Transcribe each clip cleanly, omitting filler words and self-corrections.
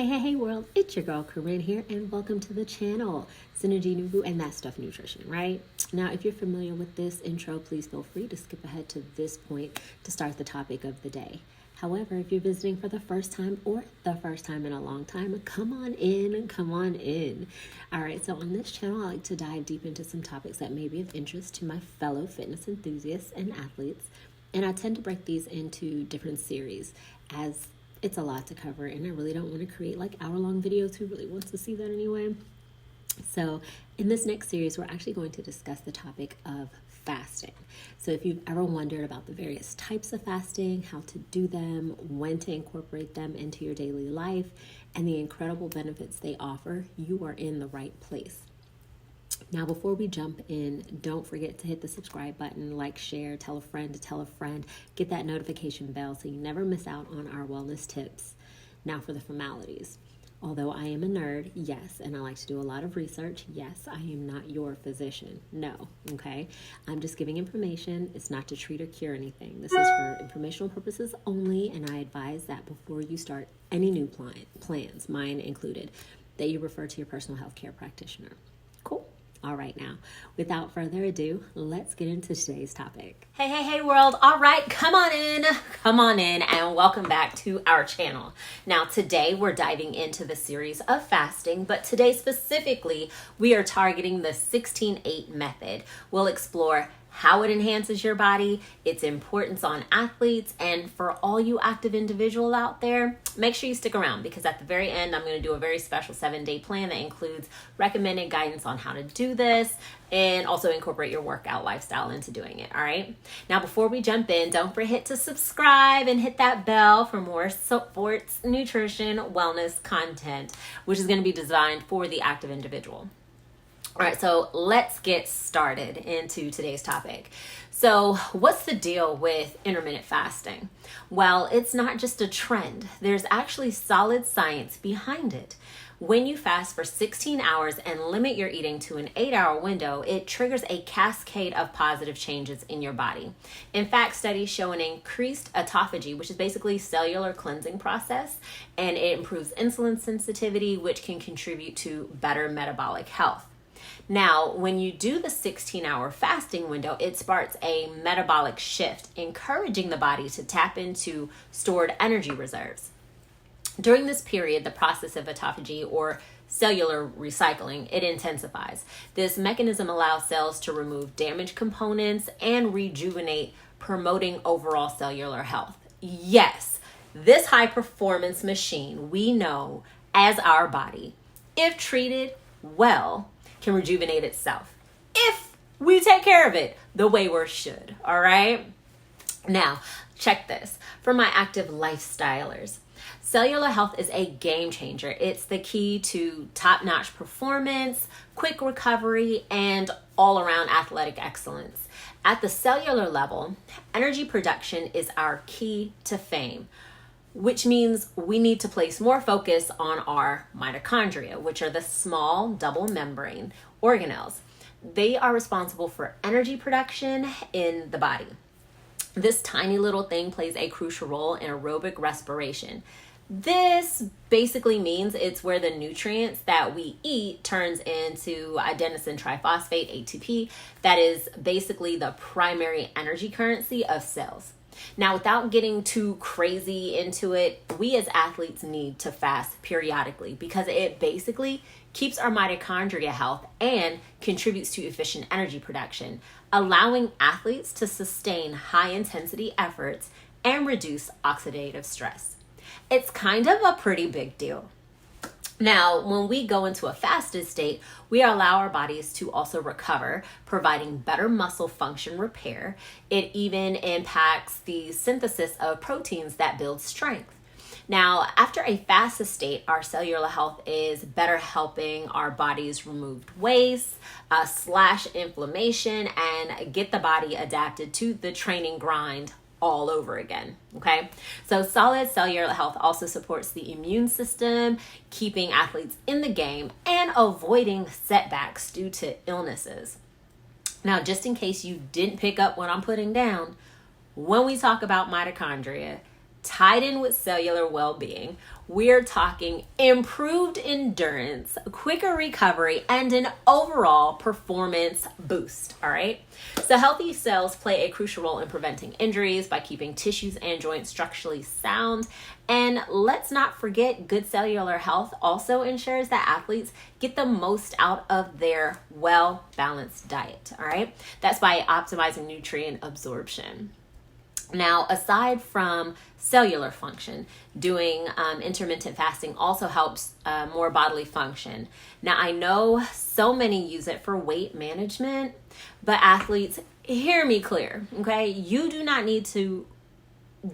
Hey world, it's your girl Corinne here and welcome to the channel. Synergy Nubu and That Stuff Nutrition, right? Now, if you're familiar with this intro, please feel free to skip ahead to this point to start the topic of the day. However, if you're visiting for the first time or the first time in a long time, come on in. All right, so on this channel, I like to dive deep into some topics that may be of interest to my fellow fitness enthusiasts and athletes. And I tend to break these into different series as it's a lot to cover, and I really don't want to create like hour-long videos. Who really wants to see that anyway? So in this next series, we're actually going to discuss the topic of fasting. So if you've ever wondered about the various types of fasting, how to do them, when to incorporate them into your daily life, and the incredible benefits they offer, you are in the right place. Now, before we jump in, don't forget to hit the subscribe button, like, share, tell a friend to tell a friend, get that notification bell so you never miss out on our wellness tips. Now for the formalities. Although I am a nerd, yes, and I like to do a lot of research, yes, I am not your physician. No, okay? I'm just giving information. It's not to treat or cure anything. This is for informational purposes only, and I advise that before you start any new plans, mine included, that you refer to your personal health care practitioner. Cool. All right, now, without further ado, let's get into today's topic. Hey world. All right, come on in and welcome back to our channel. Now, today we're diving into the series of fasting, but today specifically, we are targeting the 16-8 method. We'll explore how it enhances your body, its importance on athletes, and for all you active individuals out there, make sure you stick around because at the very end, I'm going to do a very special 7-day plan that includes recommended guidance on how to do this and also incorporate your workout lifestyle into doing it. All right. Now, before we jump in, don't forget to subscribe and hit that bell for more sports, nutrition, wellness content, which is going to be designed for the active individual. All right, so let's get started into today's topic. So what's the deal with intermittent fasting? Well, it's not just a trend. There's actually solid science behind it. When you fast for 16 hours and limit your eating to an 8-hour window, it triggers a cascade of positive changes in your body. In fact, studies show an increased autophagy, which is basically cellular cleansing process, and it improves insulin sensitivity, which can contribute to better metabolic health. Now, when you do the 16-hour fasting window, it sparks a metabolic shift, encouraging the body to tap into stored energy reserves. During this period, the process of autophagy or cellular recycling, it intensifies. This mechanism allows cells to remove damaged components and rejuvenate, promoting overall cellular health. Yes, this high-performance machine we know as our body, if treated well, can rejuvenate itself if we take care of it the way we should. All right. Now, check this. For my active lifestylers, cellular health is a game changer. It's the key to top-notch performance, quick recovery, and all-around athletic excellence. At the cellular level, energy production is our key to fame, which means we need to place more focus on our mitochondria, which are the small double membrane organelles. They are responsible for energy production in the body. This tiny little thing plays a crucial role in aerobic respiration. This basically means it's where the nutrients that we eat turns into adenosine triphosphate, ATP, that is basically the primary energy currency of cells. Now, without getting too crazy into it, we as athletes need to fast periodically because it basically keeps our mitochondria health and contributes to efficient energy production, allowing athletes to sustain high-intensity efforts and reduce oxidative stress. It's kind of a pretty big deal. Now, when we go into a fasted state, we allow our bodies to also recover, providing better muscle function repair. It even impacts the synthesis of proteins that build strength. Now, after a fasted state, our cellular health is better helping our bodies remove waste, slash inflammation, and get the body adapted to the training grind all over again. Okay. So solid cellular health also supports the immune system, keeping athletes in the game and avoiding setbacks due to illnesses. Now, just in case you didn't pick up what I'm putting down, when we talk about mitochondria, tied in with cellular well-being, we're talking improved endurance, quicker recovery, and an overall performance boost, all right? So healthy cells play a crucial role in preventing injuries by keeping tissues and joints structurally sound. And let's not forget, good cellular health also ensures that athletes get the most out of their well-balanced diet, all right? That's by optimizing nutrient absorption. Now, aside from cellular function, doing intermittent fasting also helps more bodily function. Now, I know so many use it for weight management, but athletes, hear me clear, okay? You do not need to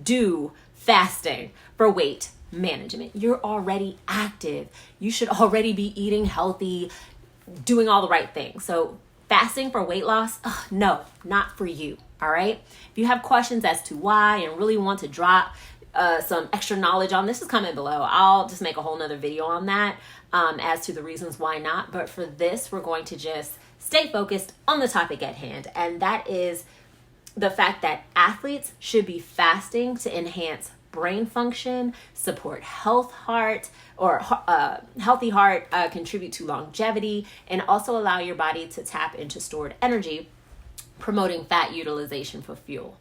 do fasting for weight management. You're already active. You should already be eating healthy, doing all the right things. So fasting for weight loss, no, not for you. All right. If you have questions as to why and really want to drop some extra knowledge on this, is comment below. I'll just make a whole nother video on that as to the reasons why not. But for this, we're going to just stay focused on the topic at hand. And that is the fact that athletes should be fasting to enhance brain function, support healthy heart, contribute to longevity, and also allow your body to tap into stored energy, promoting fat utilization for fuel.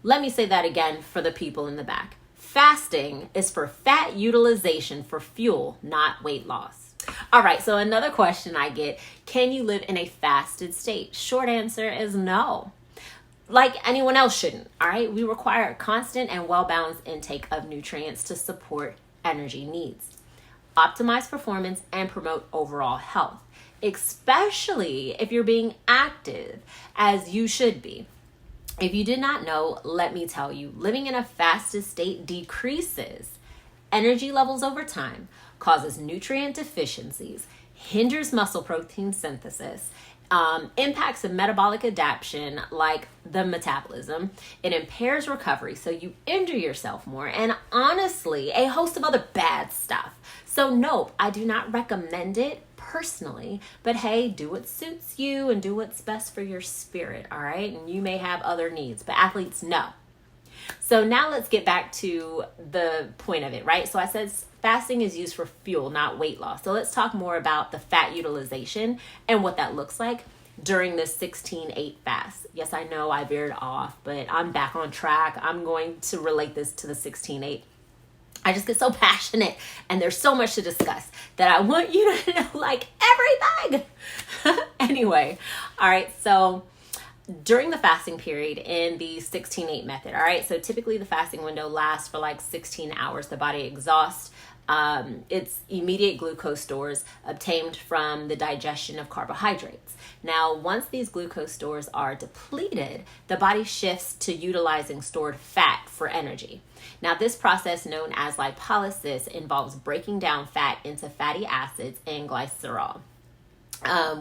Let me say that again for the people in the back. Fasting is for fat utilization for fuel, not weight loss. All right, so another question I get, can you live in a fasted state? Short answer is no. Like anyone else shouldn't, all right? We require a constant and well-balanced intake of nutrients to support energy needs, optimize performance, and promote overall health, especially if you're being active, as you should be. If you did not know, let me tell you, living in a fasted state decreases energy levels over time, causes nutrient deficiencies, hinders muscle protein synthesis, impacts the metabolic adaptation like the metabolism. It impairs recovery, so you injure yourself more, and honestly, a host of other bad stuff. So no, I do not recommend it personally, but hey, do what suits you and do what's best for your spirit, all right? And you may have other needs, but athletes, no. So now let's get back to the point of it, right? So I said fasting is used for fuel, not weight loss. So let's talk more about the fat utilization and what that looks like during this 16-8 fast. Yes, I know I veered off, but I'm back on track. I'm going to relate this to the 16-8. I just get so passionate and there's so much to discuss that I want you to know like everything. Anyway, all right, so during the fasting period in the 16-8 method, all right, so typically the fasting window lasts for like 16 hours. The body exhausts its immediate glucose stores obtained from the digestion of carbohydrates. Now, once these glucose stores are depleted, the body shifts to utilizing stored fat for energy. Now, this process, known as lipolysis, involves breaking down fat into fatty acids and glycerol,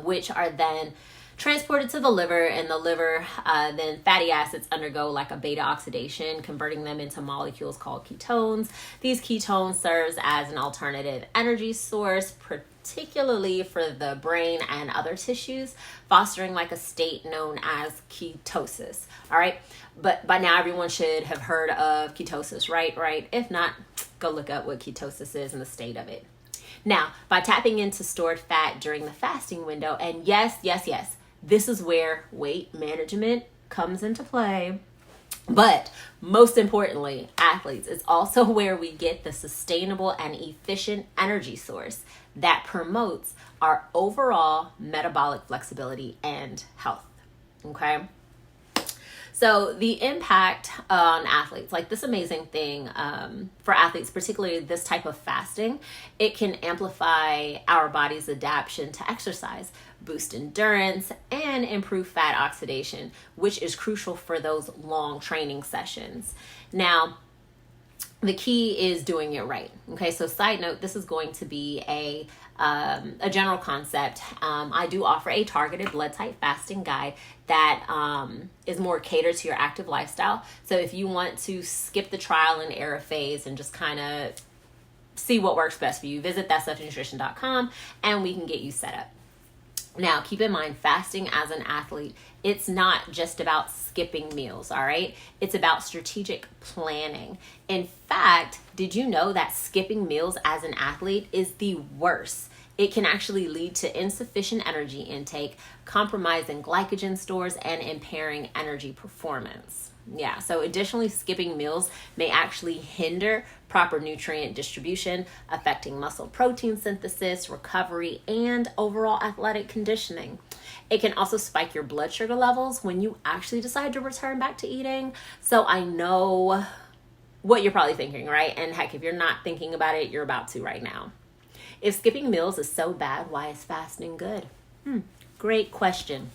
which are then transported to the liver, and the liver, then fatty acids undergo like a beta oxidation, converting them into molecules called ketones. These ketones serves as an alternative energy source, particularly for the brain and other tissues, fostering like a state known as ketosis. All right, but by now everyone should have heard of ketosis, right? If not, go look up what ketosis is and the state of it. Now, by tapping into stored fat during the fasting window, and yes, this is where weight management comes into play. But most importantly, athletes, is also where we get the sustainable and efficient energy source that promotes our overall metabolic flexibility and health. Okay? So the impact on athletes, like this amazing thing for athletes, particularly this type of fasting, it can amplify our body's adaptation to exercise, boost endurance, and improve fat oxidation, which is crucial for those long training sessions. Now, the key is doing it right. Okay, so side note, this is going to be a general concept. I do offer a targeted blood type fasting guide that is more catered to your active lifestyle. So if you want to skip the trial and error phase and just kind of see what works best for you, visit thatstuffnutrition.com and we can get you set up. Now, keep in mind, fasting as an athlete, it's not just about skipping meals, all right? It's about strategic planning. In fact, did you know that skipping meals as an athlete is the worst? It can actually lead to insufficient energy intake, compromising glycogen stores, and impairing energy performance. Yeah, so additionally, skipping meals may actually hinder proper nutrient distribution, affecting muscle protein synthesis, recovery, and overall athletic conditioning. It can also spike your blood sugar levels when you actually decide to return back to eating. So I know what you're probably thinking, right? And heck, if you're not thinking about it, you're about to right now. If skipping meals is so bad, why is fasting good? Great question.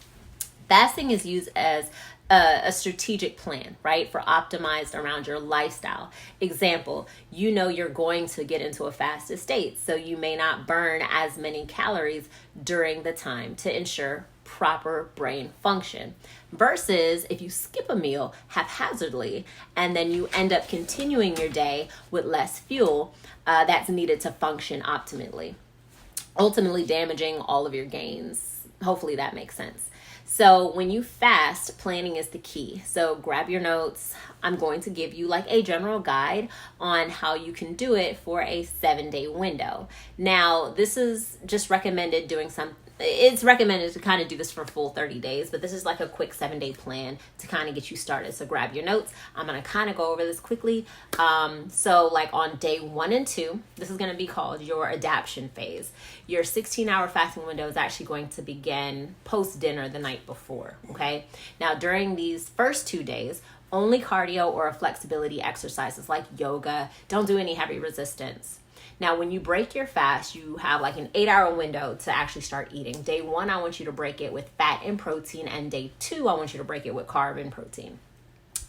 Fasting is used as a strategic plan, right, for optimized around your lifestyle. Example, you know you're going to get into a fasted state, so you may not burn as many calories during the time to ensure proper brain function. Versus if you skip a meal haphazardly and then you end up continuing your day with less fuel that's needed to function optimally, ultimately damaging all of your gains. Hopefully that makes sense. So when you fast, planning is the key. So grab your notes. I'm going to give you like a general guide on how you can do it for a 7-day window. Now, this is just recommended doing it's recommended to kind of do this for a full 30 days, but this is like a quick 7-day plan to kind of get you started. So grab your notes. I'm going to kind of go over this quickly. So like on day 1 and 2, this is going to be called your adaptation phase. Your 16-hour fasting window is actually going to begin post-dinner the night before, okay? Now, during these first 2 days, only cardio or flexibility exercises like yoga. Don't do any heavy resistance. Now, when you break your fast, you have like an 8-hour window to actually start eating. Day 1, I want you to break it with fat and protein, and day 2, I want you to break it with carb and protein.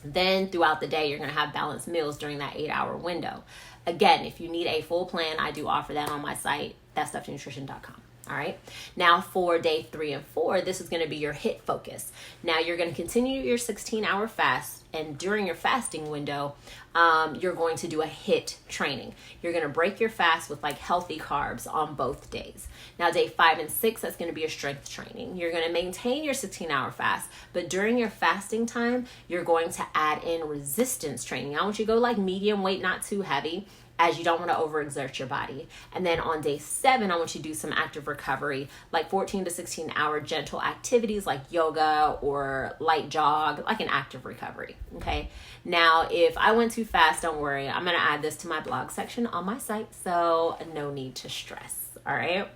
Then throughout the day, you're going to have balanced meals during that 8-hour window. Again, if you need a full plan, I do offer that on my site, thatstuffnutrition.com. All right. Now for day 3 and 4, this is going to be your HIIT focus. Now you're going to continue your 16-hour fast, and during your fasting window, you're going to do a HIIT training. You're going to break your fast with like healthy carbs on both days. Now day 5 and 6, that's going to be your strength training. You're going to maintain your 16-hour fast, but during your fasting time, you're going to add in resistance training. I want you to go like medium weight, not too heavy, as you don't want to overexert your body. And then on day 7, I want you to do some active recovery, like 14 to 16 hour gentle activities like yoga or light jog, like an active recovery, okay? Now, if I went too fast, don't worry. I'm going to add this to my blog section on my site, so no need to stress, all right?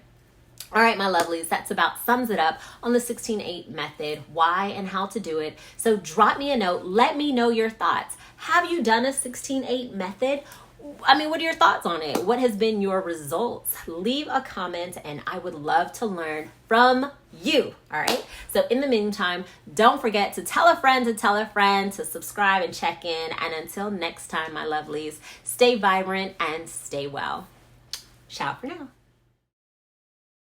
All right, my lovelies, that's about sums it up on the 16-8 method, why and how to do it. So drop me a note. Let me know your thoughts. Have you done a 16-8 method? I mean, what are your thoughts on it? What has been your results? Leave a comment and I would love to learn from you. All right. So in the meantime, don't forget to tell a friend to subscribe and check in. And until next time, my lovelies, stay vibrant and stay well. Ciao for now.